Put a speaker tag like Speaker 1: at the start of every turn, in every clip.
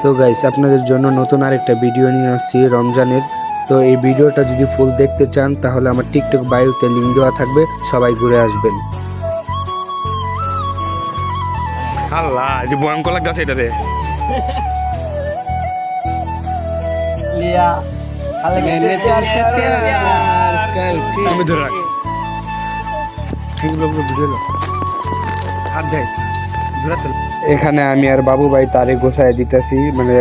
Speaker 1: তো গাইস আপনাদের জন্য নতুন আরেকটা ভিডিও নিয়ে আসছি রমজানের। তো এই ভিডিওটা যদি ফুল দেখতে চান তাহলে আমার টিকটক বায়োতে লিংক দেওয়া থাকবে, সবাই ঘুরে আসবেন।
Speaker 2: আল্লাহ যে ভয়ঙ্কর লাগতেছে এটা রে।
Speaker 3: लिया
Speaker 4: मैंने तुमसे प्यार करके
Speaker 2: আমি ধরে রাখ ভিডিও হাত দেয় জোরাতে।
Speaker 1: এখানে আমি আর বাবু ভাই তারে গোছায় দিতেছি, মানে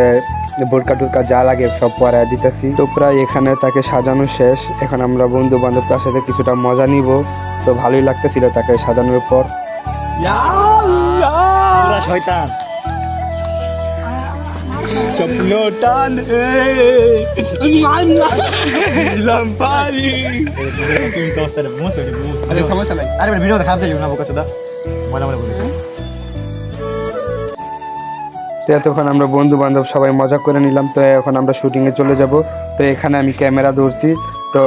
Speaker 1: বোরকা টোরকা যা লাগে সব পরায় দিতেছি। তো প্রায় এখানে তাকে সাজানো শেষ। এখন আমরা বন্ধু বান্ধব তার সাথে কিছুটা মজা নিব। তো ভালোই লাগতেছিল তাকে সাজানোর পর।
Speaker 3: पूरा शैतान सपनों टान लंपारी अरे समस्या नहीं अरे वीडियो दिखा दे ना बोका चोदा मोला मोला बोलिस
Speaker 1: তো এতক্ষণ আমরা বন্ধু বান্ধব সবাই মজা করে নিলাম। তো এখন আমরা শুটিংয়ে চলে যাব। তো এখানে আমি ক্যামেরা ধরছি। তো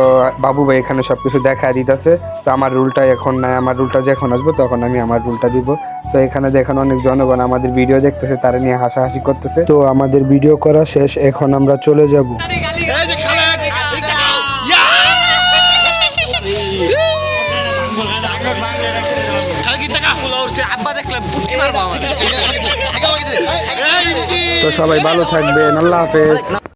Speaker 1: বাবু ভাই এখানে সব কিছু দেখায় দিতেছে। তো আমার রুলটা এখন নাই, আমার রুলটা যখন আসবো তখন আমি আমার রুলটা দিব। তো এখানে দেখেন অনেক জনগণ আমাদের ভিডিও দেখতেছে, তারা নিয়ে হাসাহাসি করতেছে। তো আমাদের ভিডিও করা শেষ, এখন আমরা চলে যাব। তো সবাই ভালো থাকবেন, আল্লাহ হাফেজ।